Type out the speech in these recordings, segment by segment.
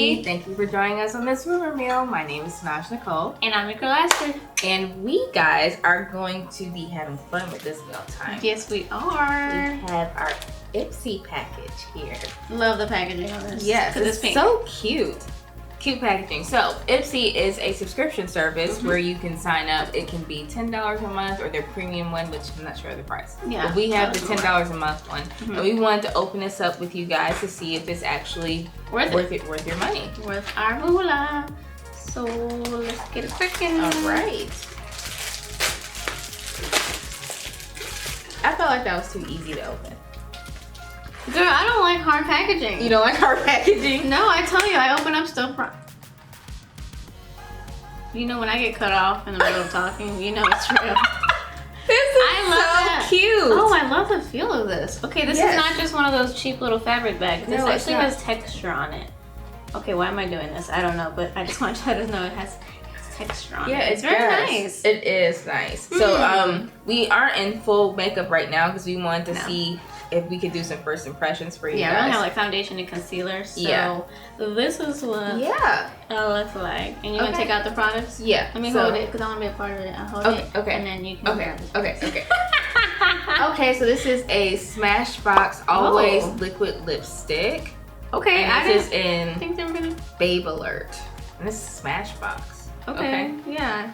LAKEY. Thank you for joining us on this rumor mill. My name is Smash Nicole. And I'm your girl Esther. And we guys are going to be having fun with this meal time. Yes, we are. We have our Ipsy package here. Love the packaging on this. Yes, it's pink. So cute. Cute packaging. So Ipsy is a subscription service where you can sign up. It can be $10 a month or their premium one, which I'm not sure of the price. Yeah, but we have the $10 a month one, and we wanted to open this up with you guys to see if it's actually worth your money, worth our moolah. So let's get it cracking. All right. I felt like that was too easy to open. Girl, I don't like hard packaging. You don't like hard packaging? No, I tell you, I open up stuff. You know when I get cut off in the middle of talking, you know it's real. This is so cute. Oh, I love the feel of this. Okay, this is not just one of those cheap little fabric bags. This actually has texture on it. Okay, why am I doing this? I don't know, but I just want you to know it has texture on it. Yeah, it's very nice. It is nice. So we aren't in full makeup right now because we wanted to see if we could do some first impressions for you guys. Yeah, we only have like foundation and concealer. So this is what it looks like. And you're gonna take out the products? Yeah. Let me hold it because I want to be a part of it. I'll hold it. Okay. And then you can grab it. Okay. Okay, so this is a Smashbox Always Liquid Lipstick. Okay, and this is in think they were gonna Babe Alert. And this is Smashbox. Okay. Yeah.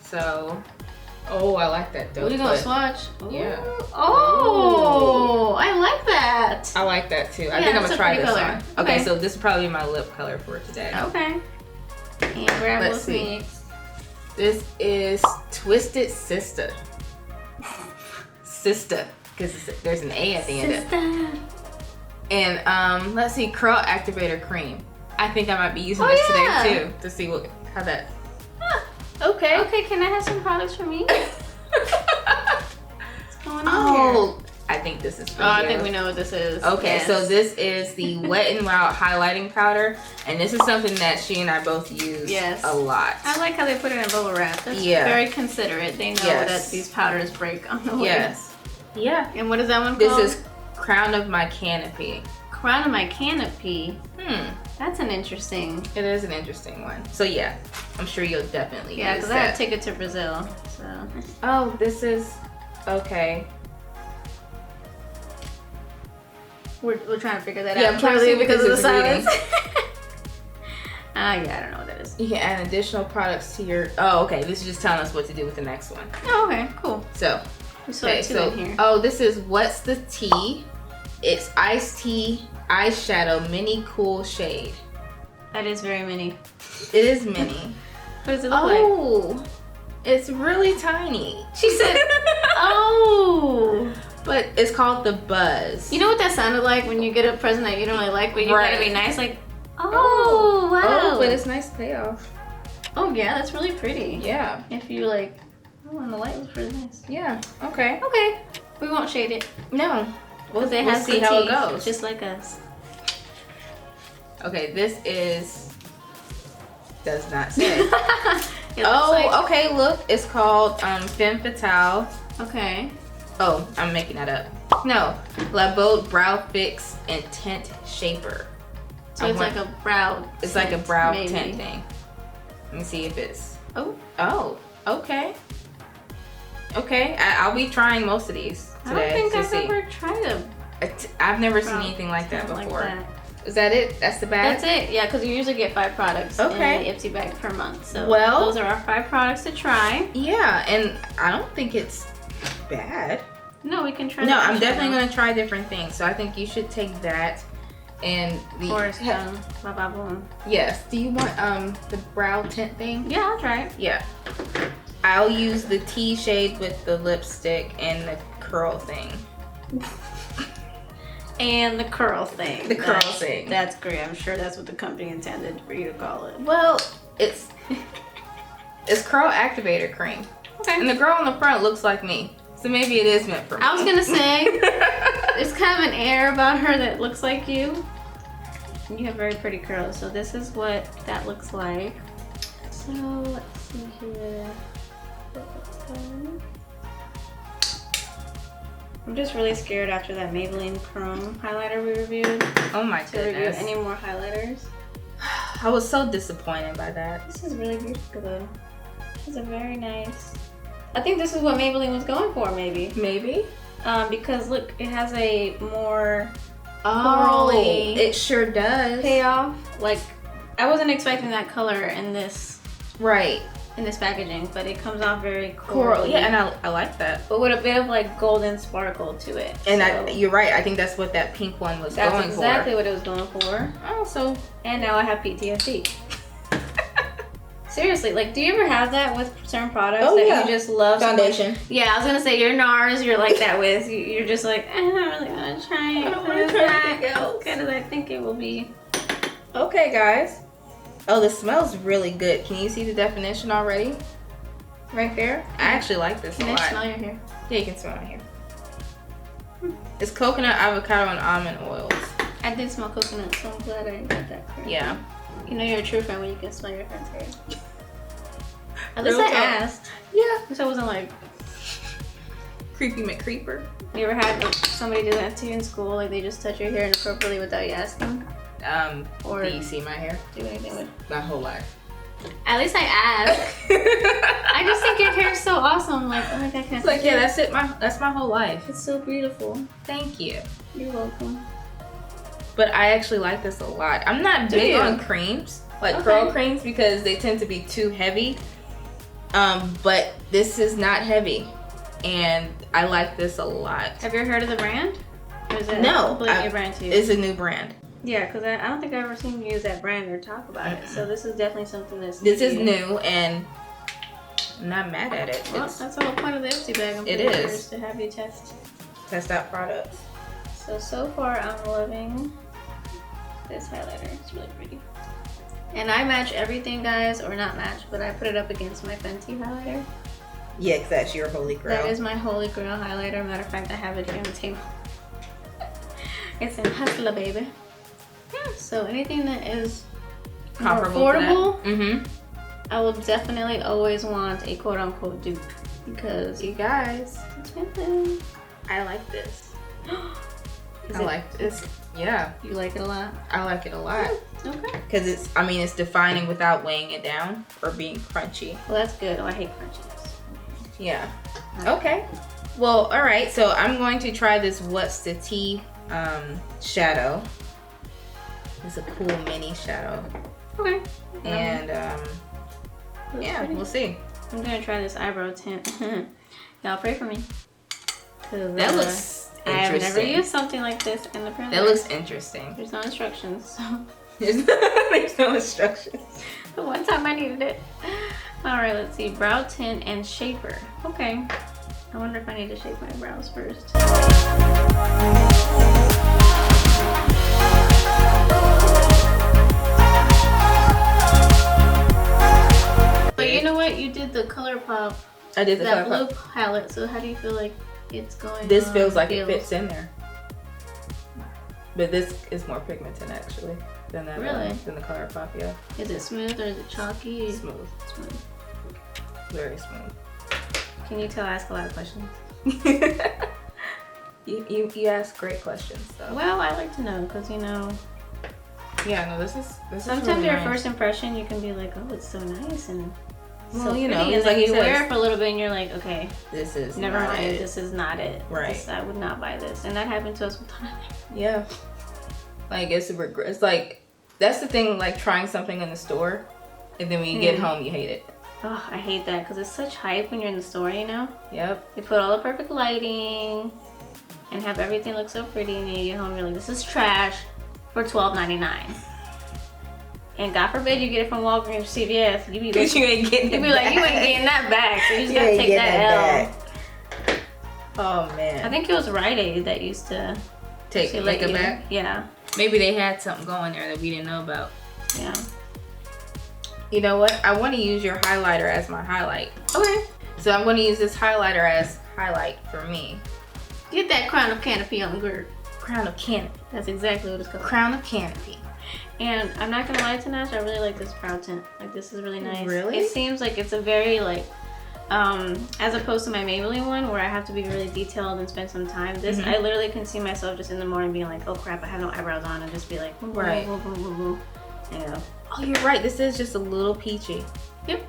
So, I like that though. What are you gonna swatch? Yeah. Oh, I like that. I like that too. I think I'm gonna try this on. Okay, so this is probably my lip color for today. Okay. And grab Let's see. This is Twisted Sista. Sista, because there's an A at the end of it. And let's see, Curl Activator Cream. I think I might be using this today too to see how that. Okay. Okay, can I have some products for me? What's going on here? I think this is for you. I think we know what this is. Okay, so this is the Wet n Wild highlighting powder, and this is something that she and I both use a lot. I like how they put it in bubble wrap. That's very considerate. They know that these powders break on the way. Yes. Yeah. And what is that one called? This is Crown of My Canopy. Crown of My Canopy? That's an interesting. It is an interesting one. So yeah, I'm sure you'll definitely use because I had a ticket to Brazil. So. Oh, this is okay. We're trying to figure that out. Yeah, I'm trying to see because of the silence. I don't know what that is. You can add additional products to your. Oh, okay. This is just telling us what to do with the next one. Oh, okay, cool. So, in here. This is What's the Tea? It's Iced Tea Eyeshadow Mini Cool Shade. That is very mini. It is mini. What does it look like? Oh, it's really tiny. She said, But it's called the Buzz. You know what that sounded like when you get a present that you don't really like, but you gotta be nice? Like, wow. Oh, but it's nice payoff. Oh, yeah, that's really pretty. Yeah. If you like, and the light was pretty nice. Yeah, okay. Okay. We won't shade it. No. We'll see how it goes. Just like us. Okay, this is, does not say. Okay, look, it's called Femme Fatale. Okay. Oh, I'm making that up. No, La Beaute Brow Fix and Tint Shaper. So it's like a brow. It's like a brow tint thing. Let me see if it's. Oh, okay. Okay, I'll be trying most of these today. I don't think I've ever tried I've never seen anything like that before. Is that it? That's the bag? That's it. Yeah, because you usually get 5 products in the Ipsy bag per month. So those are our 5 products to try. Yeah, and I don't think it's bad. No, we can try. No, I'm definitely gonna try different things. So I think you should take that and the Boom. Yes. Do you want the brow tint thing? Yeah, I'll try it. Yeah. I'll use the tea shade with the lipstick and the curl thing. And the curl thing. The curl thing. That's great. I'm sure that's what the company intended for you to call it. Well, it's Curl Activator Cream. Okay. And the girl on the front looks like me. So maybe it is meant for me. I was gonna say, there's kind of an air about her that looks like you. And you have very pretty curls. So this is what that looks like. So let's see here. I'm just really scared after that Maybelline Chrome highlighter we reviewed. Oh my goodness. To review any more highlighters. I was so disappointed by that. This is really beautiful though. It's a very nice. I think this is what Maybelline was going for, maybe. Maybe. Because look, it has a more corally. It sure does. Payoff. Like, I wasn't expecting that color in this. Right. In this packaging, but it comes off very coral. Yeah, and I like that. But with a bit of like golden sparkle to it. And so, you're right. I think that's what that pink one was going for. That's exactly what it was going for. Oh, so. And now I have PTSD. Seriously, like, do you ever have that with certain products that you just love? Foundation. So yeah, I was gonna say your Nars. You're like that with. You're just like, I don't really want to try it. I don't want to try anything else. Because I think it will be. Okay, guys. Oh, this smells really good. Can you see the definition already? Right there? I actually like this a lot. Can I smell your hair? Yeah, you can smell my hair. It's coconut, avocado, and almond oils. I did smell coconut, so I'm glad I got that correct. Yeah. You know you're a true friend when you can smell your friend's hair. At least I asked. Yeah. So I wasn't like... Creepy McCreeper. You ever had like, somebody do that to you in school? Like they just touch your hair inappropriately without you asking? Or do you see my hair? Do anything with my whole life. At least I asked. I just think your hair is so awesome. Like, oh my god, it's like, yeah, that's it. That's my whole life. It's so beautiful. Thank you. You're welcome. But I actually like this a lot. I'm not big on creams, like curl creams, because they tend to be too heavy. But this is not heavy, and I like this a lot. Have you ever heard of the brand? Or is it a brand to you? It's a new brand. Yeah, because I don't think I've ever seen you use that brand or talk about it. So this is definitely something that's This is new, and I'm not mad at it. Well, that's the whole point of the Ipsy bag. It is. To have you test out products. So far I'm loving this highlighter. It's really pretty. And I match everything, guys, or not match, but I put it up against my Fenty highlighter. Yeah, because that's your holy grail. That is my holy grail highlighter. Matter of fact, I have it here on the table. It's in Hustler, baby. So anything that is comparable, affordable, I will definitely always want a quote-unquote dupe because you guys, it's expensive. I like this. I like this. Yeah. You like it a lot? I like it a lot. Okay. Because it's defining without weighing it down or being crunchy. Well, that's good. Oh, I hate crunchiness. Yeah. Okay. Well, all right. So I'm going to try this What's the Tea shadow. It's a cool mini shadow. Okay. And yeah, we'll see. I'm gonna try this eyebrow tint. Y'all pray for me. That looks interesting. I have never used something like this in the print. That looks interesting. There's no instructions, so. There's no instructions. The one time I needed it. All right, let's see. Brow tint and shaper. Okay. I wonder if I need to shape my brows first. But you know what? You did the ColourPop. I did the that ColourPop. blue palette. So how do you feel like it's going? This feels like it fits in there. But this is more pigmented actually than that. Really? Than the ColourPop, yeah. Is it smooth or is it chalky? Smooth. Smooth. Very smooth. Can you tell I ask a lot of questions? you ask great questions though. Well, I like to know because you know. Yeah, no, this is sometimes really your nice. First impression you can be like, oh, it's so nice and well, so you know, pretty. And like then you says, wear it for a little bit and you're like, okay, this is never mind. it. This is not it. Right. I would not buy this, and that happened to us with time. Yeah. Like it's a regret. It's like that's the thing. Like trying something in the store, and then when you get home, you hate it. Oh, I hate that because it's such hype when you're in the store, you know? Yep. They put all the perfect lighting and have everything look so pretty, and then you get home and you're like, this is trash for $12.99. And God forbid you get it from Walgreens or CVS. You be like, you ain't getting you be like, you ain't getting that back, so you just gotta take that L. Oh man. I think it was Rite Aid that used to take it back. Yeah. Maybe they had something going there that we didn't know about. Yeah. You know what? I want to use your highlighter as my highlight. Okay. So I'm going to use this highlighter as highlight for me. Get that crown of Canopy on the gird. Crown of Canopy. That's exactly what it's called. Crown of Canopy. And I'm not gonna lie to Nash, I really like this brow tint. Like this is really nice. Really? It seems like it's a very like, as opposed to my Maybelline one where I have to be really detailed and spend some time. This I literally can see myself just in the morning being like, oh crap, I have no eyebrows on, and just be like, right. You know. Oh, you're right. This is just a little peachy. Yep.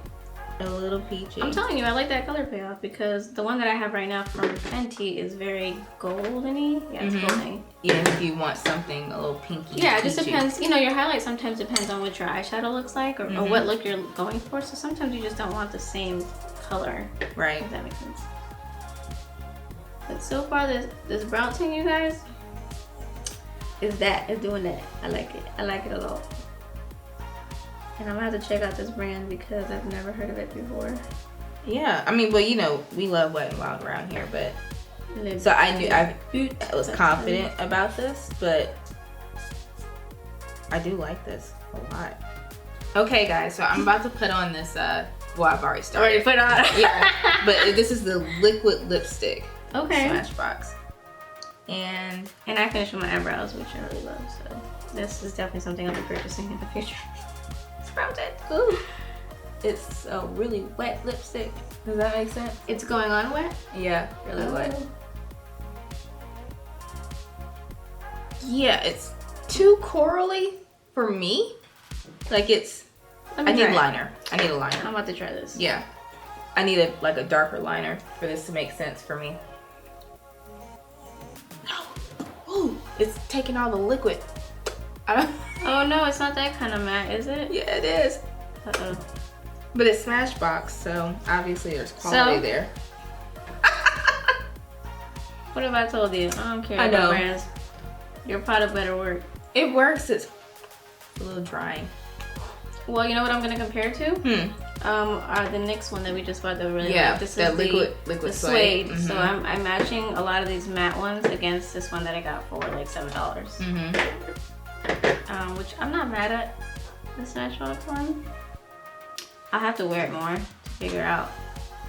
A little peachy. I'm telling you, I like that color payoff because the one that I have right now from Fenty is very golden-y. Yeah, it's golden. Yeah, if you want something a little pinky. Yeah, it just depends. You know, your highlight sometimes depends on what your eyeshadow looks like or what look you're going for. So sometimes you just don't want the same color. Right. If that makes sense. But so far, this brow tint, you guys, is doing that. I like it. I like it a lot. And I'm gonna have to check out this brand because I've never heard of it before. Yeah, I mean, but you know, we love Wet n Wild around here, but so I knew I was confident about this, but I do like this a lot. Okay, guys, so I'm about to put on this. Well, I've already started. Already put on. Yeah, but this is the liquid lipstick. Okay. Smashbox. And I finished with my eyebrows, which I really love. So this is definitely something I'll be purchasing in the future. Sprouted. Ooh. It's a really wet lipstick. Does that make sense? It's going on wet? Yeah, really wet. Yeah, it's too corally for me. Like it's, I need liner. I need a liner. I'm about to try this. Yeah. I need a darker liner for this to make sense for me. No. Ooh, it's taking all the liquid. Oh no, it's not that kind of matte, is it? Yeah, it is. Uh-oh. But it's Smashbox, so obviously there's quality there. What have I told you? I don't care about brands. Your product better work. It works. It's a little drying. Well, you know what I'm gonna compare to? The NYX one that we just bought that we really like. This that is liquid suede. So I'm matching a lot of these matte ones against this one that I got for like $7. Which I'm not mad at. The Smashbox one. I'll have to wear it more to figure out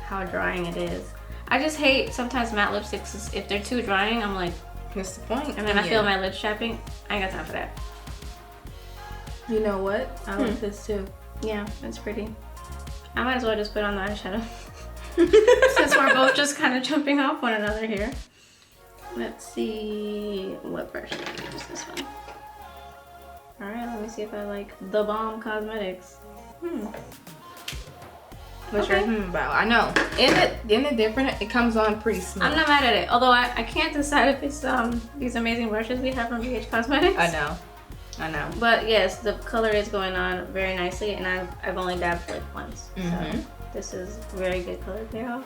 how drying it is. I just hate sometimes matte lipsticks. If they're too drying, I'm like, what's the point? And then I feel my lips chapping. I ain't got time for that. You know what? I like this too. Yeah, it's pretty. I might as well just put on the eyeshadow. Since we're both just kind of jumping off one another here. Let's see what brush should I use. This one. Alright, let me see if I like the Balm Cosmetics. What's your about? I know. Isn't it different? It comes on pretty smooth. I'm not mad at it. Although I can't decide if it's these amazing brushes we have from BH Cosmetics. I know. But yes, the color is going on very nicely, and I've only dabbed like once. So this is very good color payoff.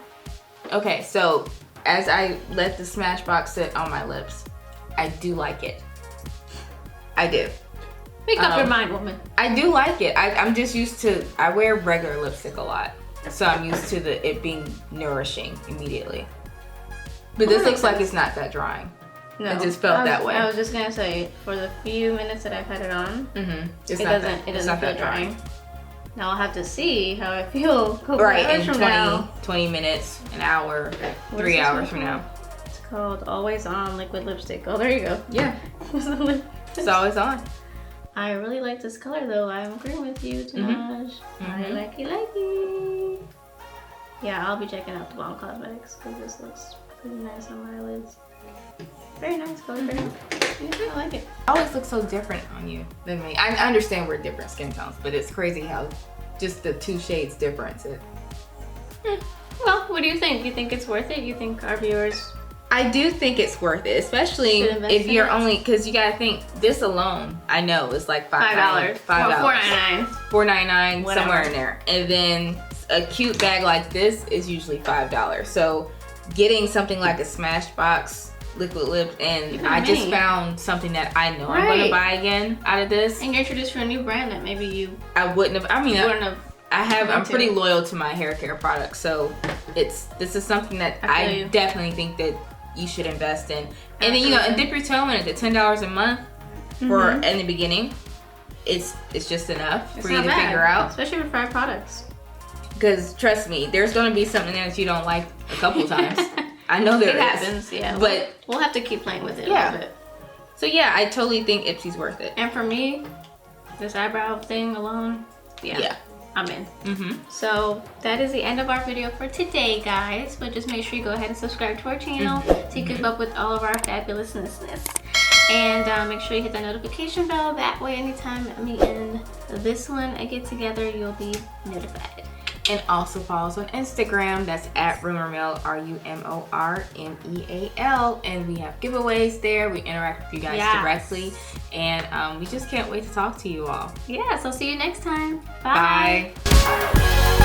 Okay, so as I let the Smashbox sit on my lips, I do like it. I do. Make up your mind, woman. I do like it. I'm just used to, I wear regular lipstick a lot. So I'm used to it being nourishing immediately. But this looks like it's not that drying. No, it just felt that way. I was just gonna say, for the few minutes that I've had it on, it doesn't feel drying. Now I'll have to see how I feel. Right, in 20 minutes, an hour, 3 hours from now. It's called Always On Liquid Lipstick. Oh, there you go. Yeah. It's always on. I really like this color though. I'm agreeing with you, Tanaj. I like it. Yeah, I'll be checking out the Balm Cosmetics because this looks pretty nice on my lids. Very nice color. Yeah, I like it. It always looks so different on you than me. I understand we're different skin tones, but it's crazy how just the 2 shades difference. Well, what do you think? You think it's worth it? You think our viewers? I do think it's worth it, especially if you're only, because you gotta think this alone. I know it's like $5, $4.99, $4.99, somewhere in there, and then a cute bag like this is usually $5. So getting something like a Smashbox liquid lip, and I just found something that I know I'm gonna buy again out of this. And you're introduced to a new brand that maybe I wouldn't have. I mean, I'm pretty loyal to my hair care products, so this is something that I definitely think that you should invest in. And then and dip your toe in it. At $10 a month for in the beginning, it's just enough for you to figure out. Especially for 5 products. Because trust me, there's gonna be something there that you don't like a couple times. I know there is. It happens, yeah. But we'll have to keep playing with it a little bit. So yeah, I totally think Ipsy's worth it. And for me, this eyebrow thing alone, I'm in. So that is the end of our video for today, guys. But just make sure you go ahead and subscribe to our channel to keep up with all of our fabulousness. And make sure you hit that notification bell. That way, anytime me and this one get together, you'll be notified. And also follow us on Instagram. That's at RumorMeal, RUMORMEAL. And we have giveaways there. We interact with you guys directly. And we just can't wait to talk to you all. Yeah, so see you next time. Bye. Bye.